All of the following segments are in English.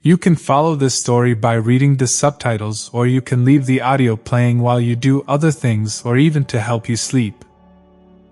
You can follow this story by reading the subtitles, or you can leave the audio playing while you do other things, or even to help you sleep.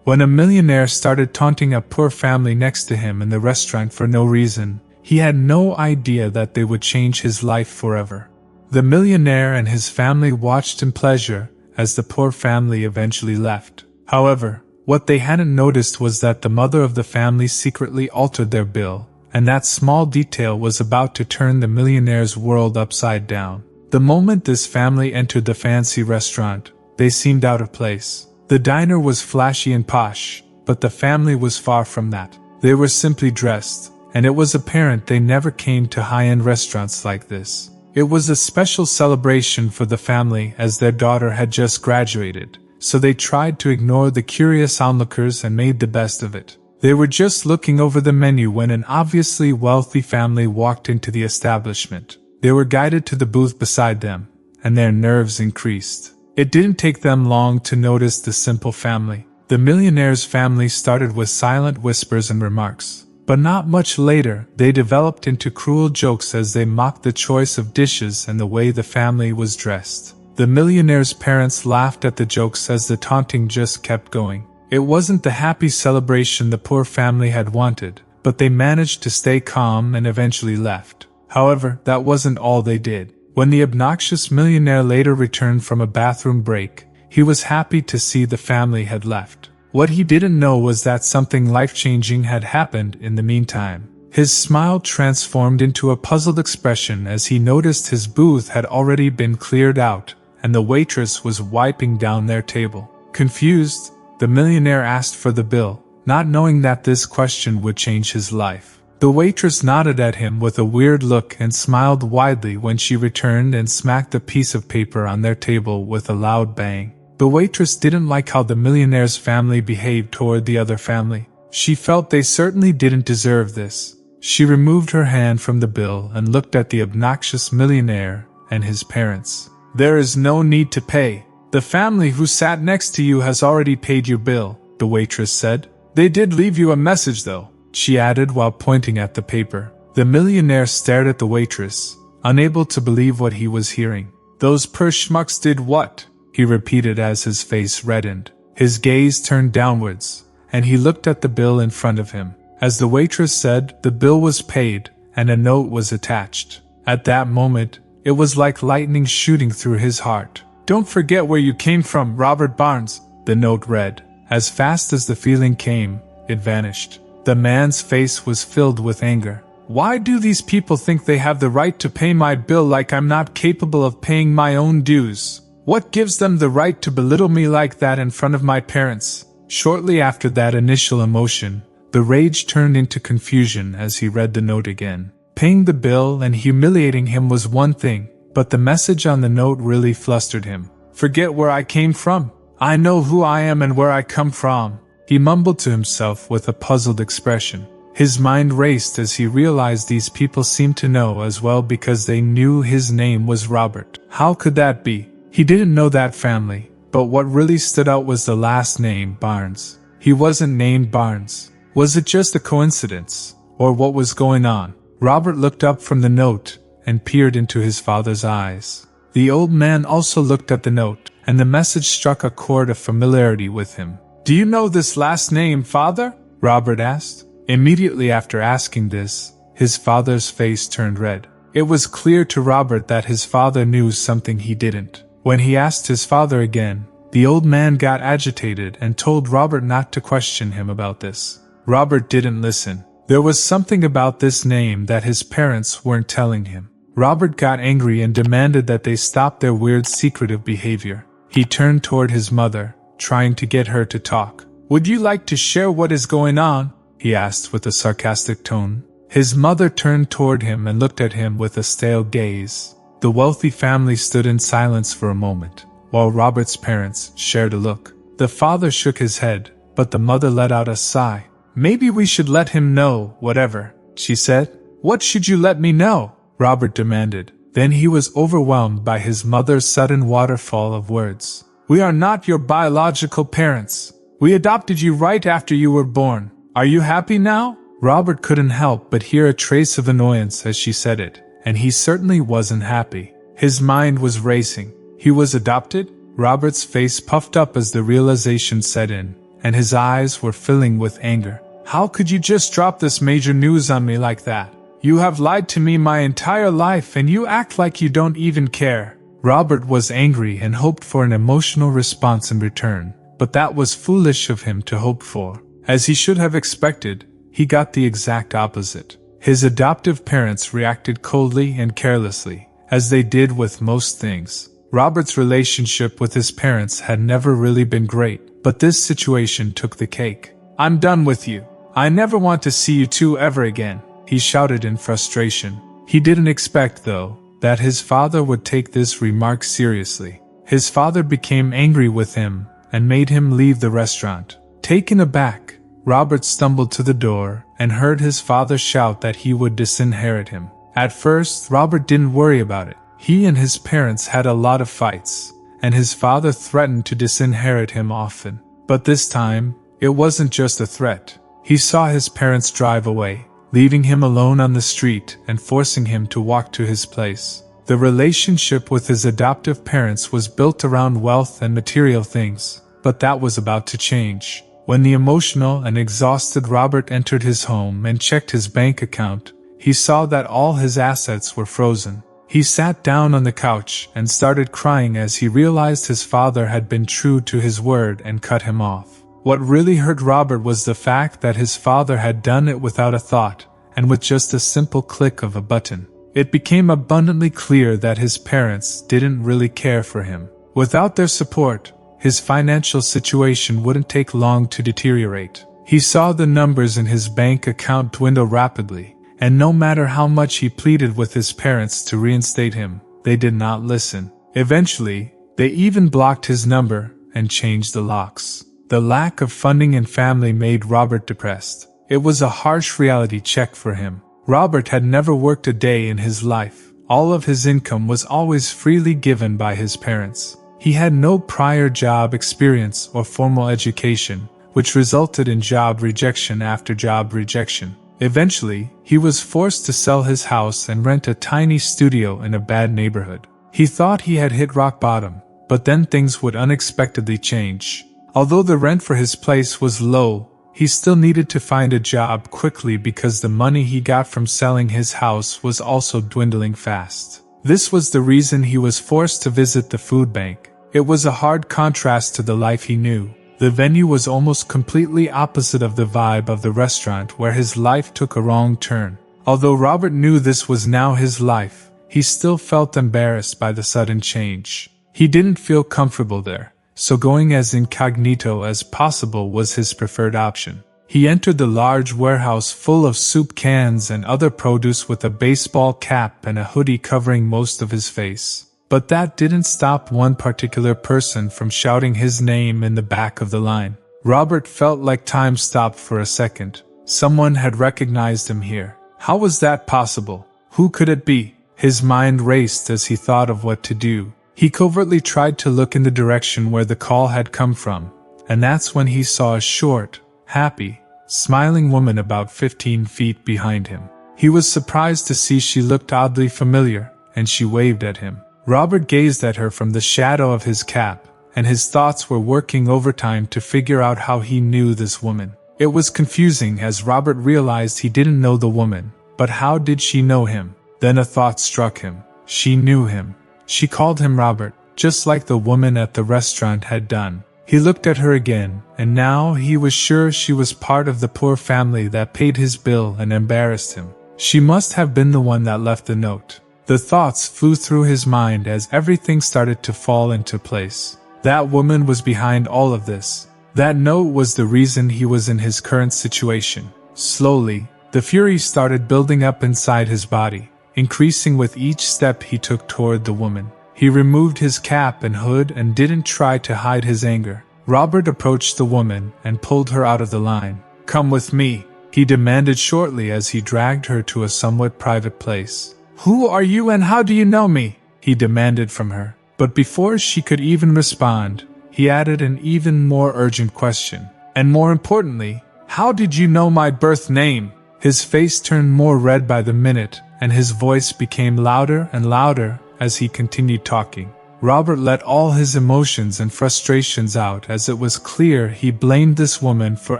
When a millionaire started taunting a poor family next to him in the restaurant for no reason, he had no idea that they would change his life forever. The millionaire and his family watched in pleasure as the poor family eventually left. However, what they hadn't noticed was that the mother of the family secretly altered their bill, and that small detail was about to turn the millionaire's world upside down. The moment this family entered the fancy restaurant, they seemed out of place. The diner was flashy and posh, but the family was far from that. They were simply dressed, and it was apparent they never came to high-end restaurants like this. It was a special celebration for the family as their daughter had just graduated, so they tried to ignore the curious onlookers and made the best of it. They were just looking over the menu when an obviously wealthy family walked into the establishment. They were guided to the booth beside them, and their nerves increased. It didn't take them long to notice the simple family. The millionaire's family started with silent whispers and remarks, but not much later they developed into cruel jokes as they mocked the choice of dishes and the way the family was dressed. The millionaire's parents laughed at the jokes as the taunting just kept going. It wasn't the happy celebration the poor family had wanted, but they managed to stay calm and eventually left. However, that wasn't all they did. When the obnoxious millionaire later returned from a bathroom break, he was happy to see the family had left. What he didn't know was that something life-changing had happened in the meantime. His smile transformed into a puzzled expression as he noticed his booth had already been cleared out, and the waitress was wiping down their table. Confused, the millionaire asked for the bill, not knowing that this question would change his life. The waitress nodded at him with a weird look and smiled widely when she returned and smacked a piece of paper on their table with a loud bang. The waitress didn't like how the millionaire's family behaved toward the other family. She felt they certainly didn't deserve this. She removed her hand from the bill and looked at the obnoxious millionaire and his parents. "There is no need to pay. The family who sat next to you has already paid your bill," the waitress said. "They did leave you a message though," she added while pointing at the paper. The millionaire stared at the waitress, unable to believe what he was hearing. "Those poor schmucks did what?" he repeated as his face reddened. His gaze turned downwards, and he looked at the bill in front of him. As the waitress said, the bill was paid, and a note was attached. At that moment, it was like lightning shooting through his heart. "Don't forget where you came from, Robert Barnes," the note read. As fast as the feeling came, it vanished. The man's face was filled with anger. "Why do these people think they have the right to pay my bill like I'm not capable of paying my own dues? What gives them the right to belittle me like that in front of my parents?" Shortly after that initial emotion, the rage turned into confusion as he read the note again. Paying the bill and humiliating him was one thing, but the message on the note really flustered him. "Forget where I came from. I know who I am and where I come from," he mumbled to himself with a puzzled expression. His mind raced as he realized these people seemed to know as well because they knew his name was Robert. How could that be? He didn't know that family, but what really stood out was the last name, Barnes. He wasn't named Barnes. Was it just a coincidence? Or what was going on? Robert looked up from the note and peered into his father's eyes. The old man also looked at the note, and the message struck a chord of familiarity with him. "Do you know this last name, Father?" Robert asked. Immediately after asking this, his father's face turned red. It was clear to Robert that his father knew something he didn't. When he asked his father again, the old man got agitated and told Robert not to question him about this. Robert didn't listen. There was something about this name that his parents weren't telling him. Robert got angry and demanded that they stop their weird secretive behavior. He turned toward his mother, trying to get her to talk. "Would you like to share what is going on?" he asked with a sarcastic tone. His mother turned toward him and looked at him with a stale gaze. The wealthy family stood in silence for a moment, while Robert's parents shared a look. The father shook his head, but the mother let out a sigh. "Maybe we should let him know, whatever," she said. "What should you let me know?" Robert demanded. Then he was overwhelmed by his mother's sudden waterfall of words. "We are not your biological parents. We adopted you right after you were born. Are you happy now?" Robert couldn't help but hear a trace of annoyance as she said it, and he certainly wasn't happy. His mind was racing. He was adopted? Robert's face puffed up as the realization set in, and his eyes were filling with anger. How could you just drop this major news on me like that? You have lied to me my entire life and you act like you don't even care. Robert was angry and hoped for an emotional response in return, but that was foolish of him to hope for. As he should have expected, he got the exact opposite. His adoptive parents reacted coldly and carelessly, as they did with most things. Robert's relationship with his parents had never really been great, but this situation took the cake. I'm done with you. I never want to see you two ever again, he shouted in frustration. He didn't expect, though, that his father would take this remark seriously. His father became angry with him and made him leave the restaurant. Taken aback, Robert stumbled to the door and heard his father shout that he would disinherit him. At first, Robert didn't worry about it. He and his parents had a lot of fights, and his father threatened to disinherit him often. But this time, it wasn't just a threat. He saw his parents drive away, leaving him alone on the street and forcing him to walk to his place. The relationship with his adoptive parents was built around wealth and material things, but that was about to change. When the emotional and exhausted Robert entered his home and checked his bank account, he saw that all his assets were frozen. He sat down on the couch and started crying as he realized his father had been true to his word and cut him off. What really hurt Robert was the fact that his father had done it without a thought, and with just a simple click of a button. It became abundantly clear that his parents didn't really care for him. Without their support, his financial situation wouldn't take long to deteriorate. He saw the numbers in his bank account dwindle rapidly, and no matter how much he pleaded with his parents to reinstate him, they did not listen. Eventually, they even blocked his number and changed the locks. The lack of funding and family made Robert depressed. It was a harsh reality check for him. Robert had never worked a day in his life. All of his income was always freely given by his parents. He had no prior job experience or formal education, which resulted in job rejection after job rejection. Eventually, he was forced to sell his house and rent a tiny studio in a bad neighborhood. He thought he had hit rock bottom, but then things would unexpectedly change. Although the rent for his place was low, he still needed to find a job quickly because the money he got from selling his house was also dwindling fast. This was the reason he was forced to visit the food bank. It was a hard contrast to the life he knew. The venue was almost completely opposite of the vibe of the restaurant where his life took a wrong turn. Although Robert knew this was now his life, he still felt embarrassed by the sudden change. He didn't feel comfortable there, so going as incognito as possible was his preferred option. He entered the large warehouse full of soup cans and other produce with a baseball cap and a hoodie covering most of his face. But that didn't stop one particular person from shouting his name in the back of the line. Robert felt like time stopped for a second. Someone had recognized him here. How was that possible? Who could it be? His mind raced as he thought of what to do. He covertly tried to look in the direction where the call had come from, and that's when he saw a short, happy, smiling woman about 15 feet behind him. He was surprised to see she looked oddly familiar, and she waved at him. Robert gazed at her from the shadow of his cap, and his thoughts were working overtime to figure out how he knew this woman. It was confusing as Robert realized he didn't know the woman, but how did she know him? Then a thought struck him. She knew him. She called him Robert, just like the woman at the restaurant had done. He looked at her again, and now he was sure she was part of the poor family that paid his bill and embarrassed him. She must have been the one that left the note. The thoughts flew through his mind as everything started to fall into place. That woman was behind all of this. That note was the reason he was in his current situation. Slowly, the fury started building up inside his body, increasing with each step he took toward the woman. He removed his cap and hood and didn't try to hide his anger. Robert approached the woman and pulled her out of the line. "Come with me," he demanded shortly as he dragged her to a somewhat private place. "Who are you and how do you know me?" he demanded from her. But before she could even respond, he added an even more urgent question. "And more importantly, how did you know my birth name?" His face turned more red by the minute, and his voice became louder and louder as he continued talking. Robert let all his emotions and frustrations out, as it was clear he blamed this woman for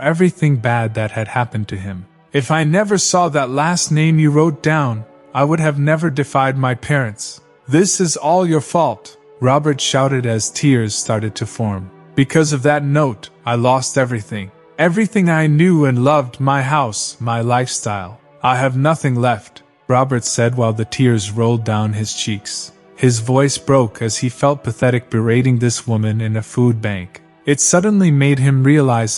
everything bad that had happened to him. "If I never saw that last name you wrote down, I would have never defied my parents. This is all your fault," Robert shouted as tears started to form. "Because of that note, I lost everything. Everything I knew and loved, my house, my lifestyle. I have nothing left," Robert said while the tears rolled down his cheeks. His voice broke as he felt pathetic berating this woman in a food bank. It suddenly made him realize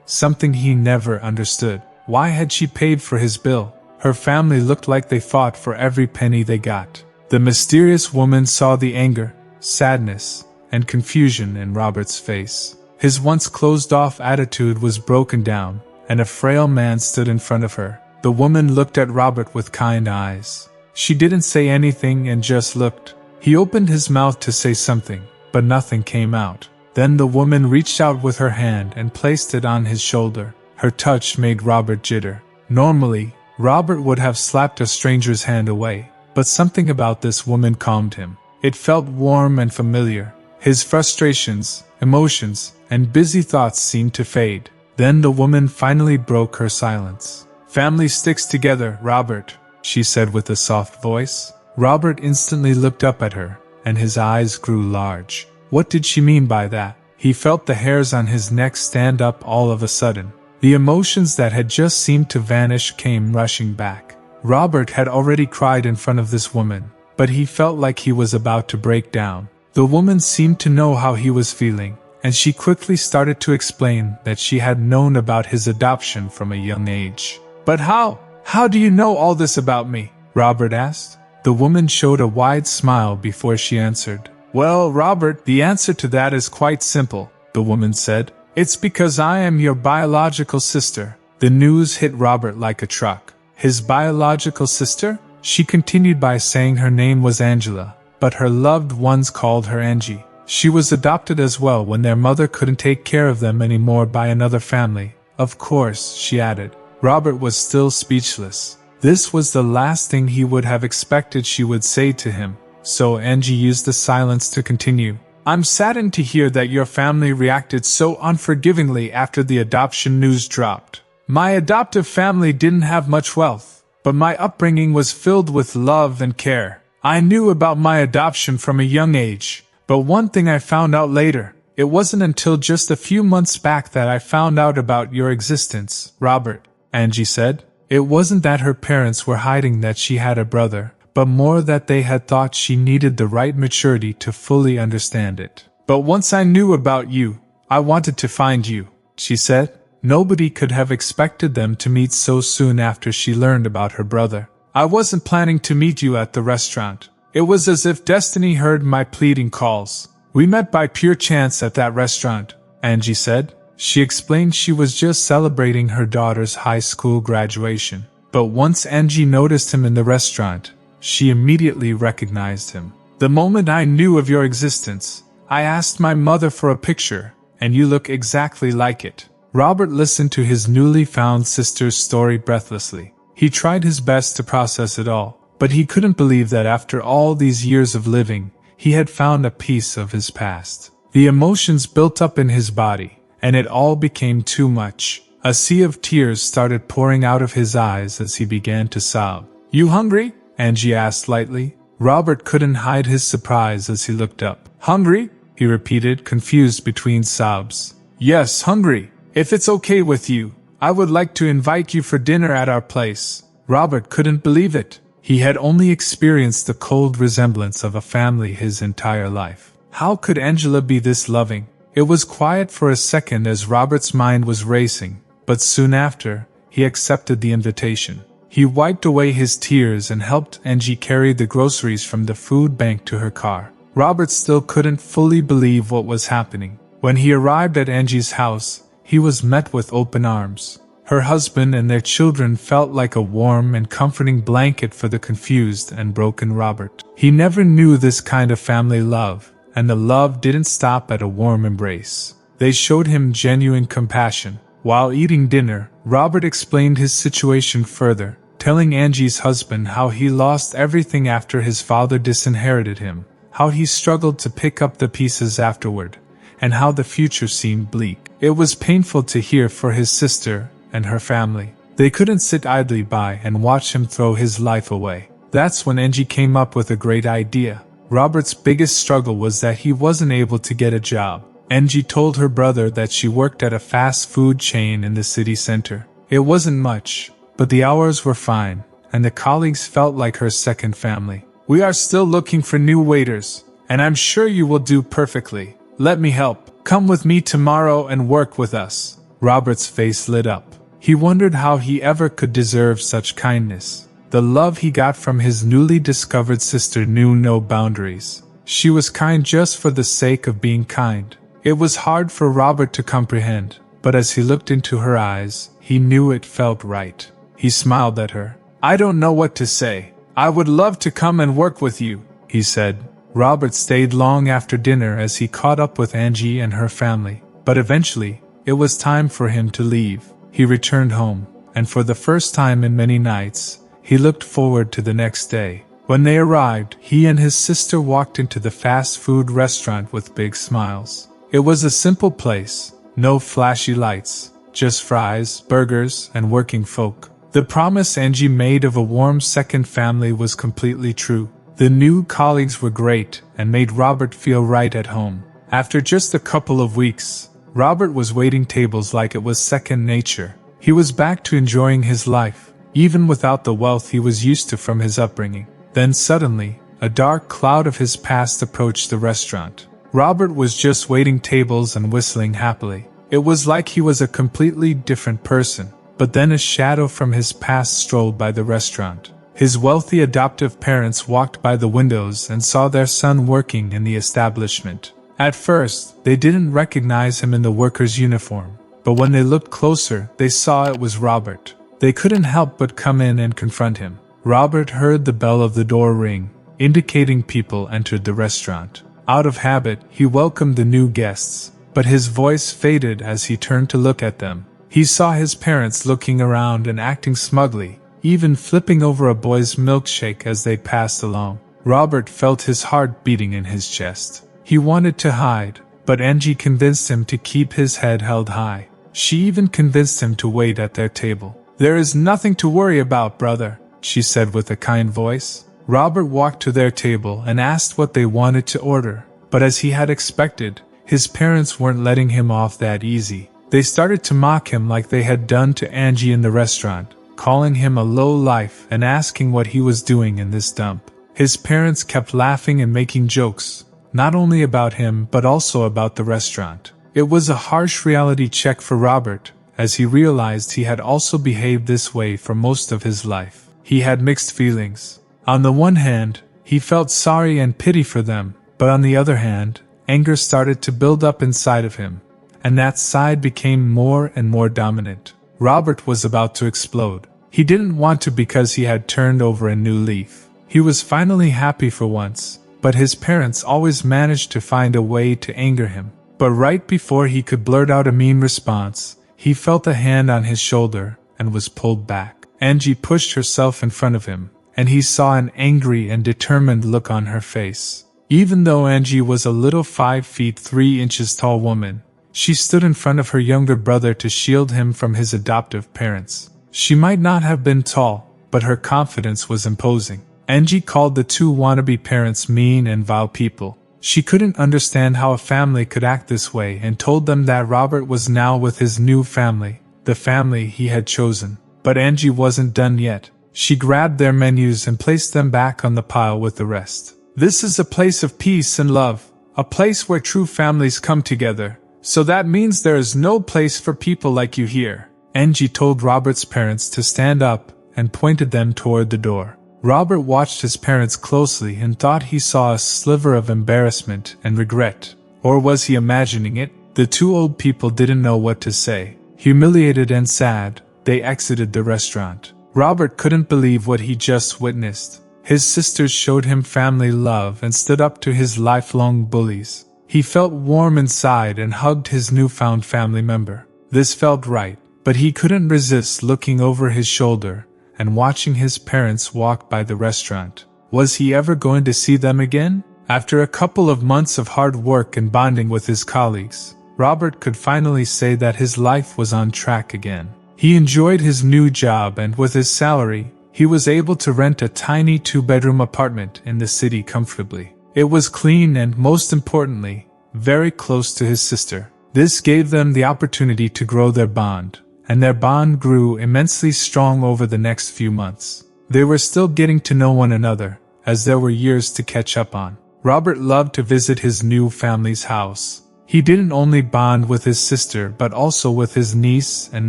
something he never understood. Why had she paid for his bill? Her family looked like they fought for every penny they got. The mysterious woman saw the anger, sadness, and confusion in Robert's face. His once closed-off attitude was broken down, and a frail man stood in front of her. The woman looked at Robert with kind eyes. She didn't say anything and just looked. He opened his mouth to say something, but nothing came out. Then the woman reached out with her hand and placed it on his shoulder. Her touch made Robert jitter. Normally, Robert would have slapped a stranger's hand away, but something about this woman calmed him. It felt warm and familiar. His frustrations, emotions, and busy thoughts seemed to fade. Then the woman finally broke her silence. "Family sticks together, Robert," she said with a soft voice. Robert instantly looked up at her, and his eyes grew large. What did she mean by that? He felt the hairs on his neck stand up all of a sudden. The emotions that had just seemed to vanish came rushing back. Robert had already cried in front of this woman, but he felt like he was about to break down. The woman seemed to know how he was feeling, and she quickly started to explain that she had known about his adoption from a young age. "But how do you know all this about me?" Robert asked. The woman showed a wide smile before she answered. "Well, Robert, the answer to that is quite simple," the woman said. "It's because I am your biological sister." The news hit Robert like a truck. His biological sister? She continued by saying her name was Angela, but her loved ones called her Angie. She was adopted as well when their mother couldn't take care of them anymore by another family. Of course, she added. Robert was still speechless. This was the last thing he would have expected she would say to him, so Angie used the silence to continue. "I'm saddened to hear that your family reacted so unforgivingly after the adoption news dropped. My adoptive family didn't have much wealth, but my upbringing was filled with love and care. I knew about my adoption from a young age, but one thing I found out later. It wasn't until just a few months back that I found out about your existence, Robert," Angie said. It wasn't that her parents were hiding that she had a brother, but more that they had thought she needed the right maturity to fully understand it. "But once I knew about you, I wanted to find you," she said. Nobody could have expected them to meet so soon after she learned about her brother. "I wasn't planning to meet you at the restaurant. It was as if destiny heard my pleading calls. We met by pure chance at that restaurant," Angie said. She explained she was just celebrating her daughter's high school graduation. But once Angie noticed him in the restaurant, she immediately recognized him. "The moment I knew of your existence, I asked my mother for a picture, and you look exactly like it." Robert listened to his newly found sister's story breathlessly. He tried his best to process it all, but he couldn't believe that after all these years of living, he had found a piece of his past. The emotions built up in his body, and it all became too much. A sea of tears started pouring out of his eyes as he began to sob. "You hungry?" Angie asked lightly. Robert couldn't hide his surprise as he looked up. "Hungry?" he repeated, confused between sobs. "Yes, hungry. If it's okay with you, I would like to invite you for dinner at our place." Robert couldn't believe it. He had only experienced the cold resemblance of a family his entire life. How could Angela be this loving? It was quiet for a second as Robert's mind was racing, but soon after, he accepted the invitation. He wiped away his tears and helped Angie carry the groceries from the food bank to her car. Robert still couldn't fully believe what was happening. When he arrived at Angie's house, he was met with open arms. Her husband and their children felt like a warm and comforting blanket for the confused and broken Robert. He never knew this kind of family love, and the love didn't stop at a warm embrace. They showed him genuine compassion, While eating dinner, Robert explained his situation further, telling Angie's husband how he lost everything after his father disinherited him, how he struggled to pick up the pieces afterward, and how the future seemed bleak. It was painful to hear for his sister and her family. They couldn't sit idly by and watch him throw his life away. That's when Angie came up with a great idea. Robert's biggest struggle was that he wasn't able to get a job. Angie told her brother that she worked at a fast food chain in the city center. It wasn't much, but the hours were fine, and the colleagues felt like her second family. "We are still looking for new waiters, and I'm sure you will do perfectly. Let me help. Come with me tomorrow and work with us." Robert's face lit up. He wondered how he ever could deserve such kindness. The love he got from his newly discovered sister knew no boundaries. She was kind just for the sake of being kind. It was hard for Robert to comprehend, but as he looked into her eyes, he knew it felt right. He smiled at her. "I don't know what to say. I would love to come and work with you," he said. Robert stayed long after dinner as he caught up with Angie and her family, but eventually, it was time for him to leave. He returned home, and for the first time in many nights, he looked forward to the next day. When they arrived, he and his sister walked into the fast food restaurant with big smiles. It was a simple place, no flashy lights, just fries, burgers, and working folk. The promise Angie made of a warm second family was completely true. The new colleagues were great and made Robert feel right at home. After just a couple of weeks, Robert was waiting tables like it was second nature. He was back to enjoying his life, even without the wealth he was used to from his upbringing. Then suddenly, a dark cloud of his past approached the restaurant. Robert was just waiting tables and whistling happily. It was like he was a completely different person, but then a shadow from his past strolled by the restaurant. His wealthy adoptive parents walked by the windows and saw their son working in the establishment. At first, they didn't recognize him in the worker's uniform, but when they looked closer, they saw it was Robert. They couldn't help but come in and confront him. Robert heard the bell of the door ring, indicating people entered the restaurant. Out of habit, he welcomed the new guests, but his voice faded as he turned to look at them. He saw his parents looking around and acting smugly, even flipping over a boy's milkshake as they passed along. Robert felt his heart beating in his chest. He wanted to hide, but Angie convinced him to keep his head held high. She even convinced him to wait at their table. "There is nothing to worry about, brother," she said with a kind voice. Robert walked to their table and asked what they wanted to order, but as he had expected, his parents weren't letting him off that easy. They started to mock him like they had done to Angie in the restaurant, calling him a low-life and asking what he was doing in this dump. His parents kept laughing and making jokes, not only about him but also about the restaurant. It was a harsh reality check for Robert, as he realized he had also behaved this way for most of his life. He had mixed feelings. On the one hand, he felt sorry and pity for them, but on the other hand, anger started to build up inside of him, and that side became more and more dominant. Robert was about to explode. He didn't want to because he had turned over a new leaf. He was finally happy for once, but his parents always managed to find a way to anger him. But right before he could blurt out a mean response, he felt a hand on his shoulder and was pulled back. Angie pushed herself in front of him, and he saw an angry and determined look on her face. Even though Angie was a little 5 feet 3 inches tall woman, she stood in front of her younger brother to shield him from his adoptive parents. She might not have been tall, but her confidence was imposing. Angie called the two wannabe parents mean and vile people. She couldn't understand how a family could act this way and told them that Robert was now with his new family, the family he had chosen. But Angie wasn't done yet. She grabbed their menus and placed them back on the pile with the rest. "This is a place of peace and love, a place where true families come together, so that means there is no place for people like you here." Angie told Robert's parents to stand up and pointed them toward the door. Robert watched his parents closely and thought he saw a sliver of embarrassment and regret. Or was he imagining it? The two old people didn't know what to say. Humiliated and sad, they exited the restaurant. Robert couldn't believe what he just witnessed. His sisters showed him family love and stood up to his lifelong bullies. He felt warm inside and hugged his newfound family member. This felt right. but he couldn't resist looking over his shoulder and watching his parents walk by the restaurant. Was he ever going to see them again? After a couple of months of hard work and bonding with his colleagues, Robert could finally say that his life was on track again. He enjoyed his new job, and with his salary, he was able to rent a tiny 2-bedroom apartment in the city comfortably. It was clean and, most importantly, very close to his sister. This gave them the opportunity to grow their bond, and their bond grew immensely strong over the next few months. They were still getting to know one another, as there were years to catch up on. Robert loved to visit his new family's house. He didn't only bond with his sister but also with his niece and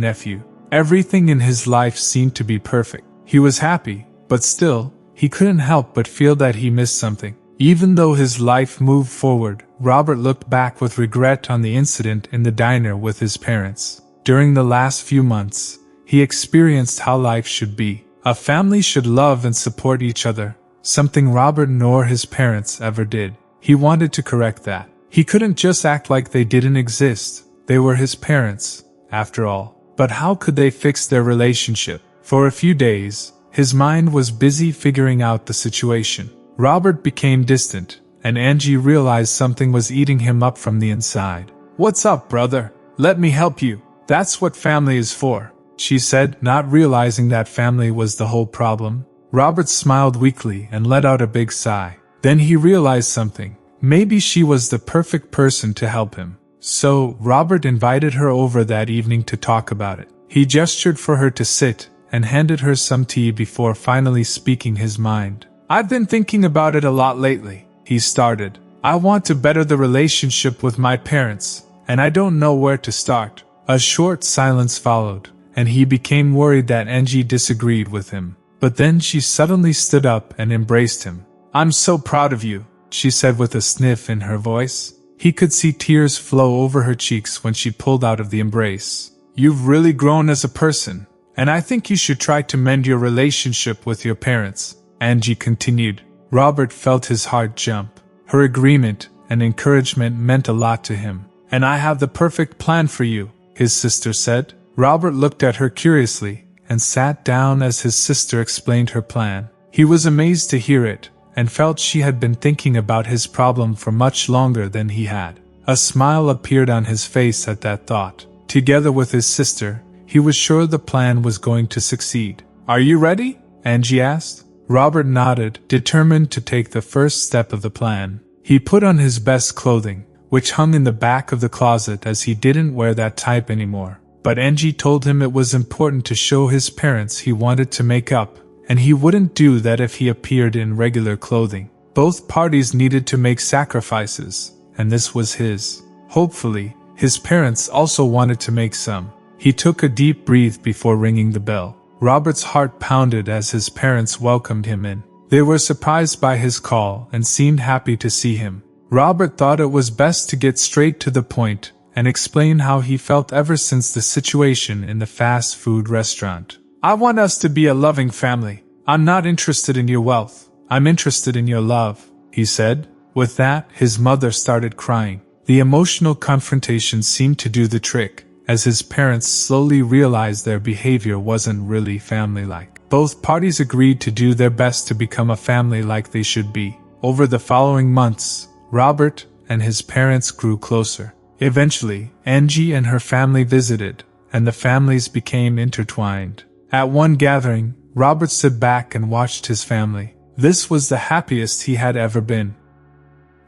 nephew. Everything in his life seemed to be perfect. He was happy, but still, he couldn't help but feel that he missed something. Even though his life moved forward, Robert looked back with regret on the incident in the diner with his parents. During the last few months, he experienced how life should be. A family should love and support each other, something Robert nor his parents ever did. He wanted to correct that. He couldn't just act like they didn't exist. They were his parents, after all. But how could they fix their relationship? For a few days, his mind was busy figuring out the situation. Robert became distant, and Angie realized something was eating him up from the inside. "What's up, brother? Let me help you. That's what family is for," she said, not realizing that family was the whole problem. Robert smiled weakly and let out a big sigh. Then he realized something. Maybe she was the perfect person to help him. So, Robert invited her over that evening to talk about it. He gestured for her to sit and handed her some tea before finally speaking his mind. "I've been thinking about it a lot lately," he started. "I want to better the relationship with my parents, and I don't know where to start." A short silence followed, and he became worried that Angie disagreed with him. But then she suddenly stood up and embraced him. "I'm so proud of you," she said with a sniff in her voice. He could see tears flow over her cheeks when she pulled out of the embrace. "You've really grown as a person, and I think you should try to mend your relationship with your parents," Angie continued. Robert felt his heart jump. Her agreement and encouragement meant a lot to him. "And I have the perfect plan for you," his sister said. Robert looked at her curiously and sat down as his sister explained her plan. He was amazed to hear it, and felt she had been thinking about his problem for much longer than he had. A smile appeared on his face at that thought. Together with his sister, he was sure the plan was going to succeed. "Are you ready?" Angie asked. Robert nodded, determined to take the first step of the plan. He put on his best clothing, which hung in the back of the closet as he didn't wear that type anymore. But Angie told him it was important to show his parents he wanted to make up, and he wouldn't do that if he appeared in regular clothing. Both parties needed to make sacrifices, and this was his. Hopefully, his parents also wanted to make some. He took a deep breath before ringing the bell. Robert's heart pounded as his parents welcomed him in. They were surprised by his call and seemed happy to see him. Robert thought it was best to get straight to the point and explain how he felt ever since the situation in the fast food restaurant. "I want us to be a loving family. I'm not interested in your wealth. I'm interested in your love," he said. With that, his mother started crying. The emotional confrontation seemed to do the trick, as his parents slowly realized their behavior wasn't really family-like. Both parties agreed to do their best to become a family like they should be. Over the following months, Robert and his parents grew closer. Eventually, Angie and her family visited, and the families became intertwined. At one gathering, Robert stood back and watched his family. This was the happiest he had ever been.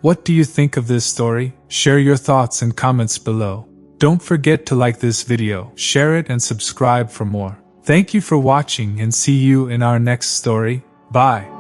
What do you think of this story? Share your thoughts and comments below. Don't forget to like this video, share it and subscribe for more. Thank you for watching and see you in our next story. Bye.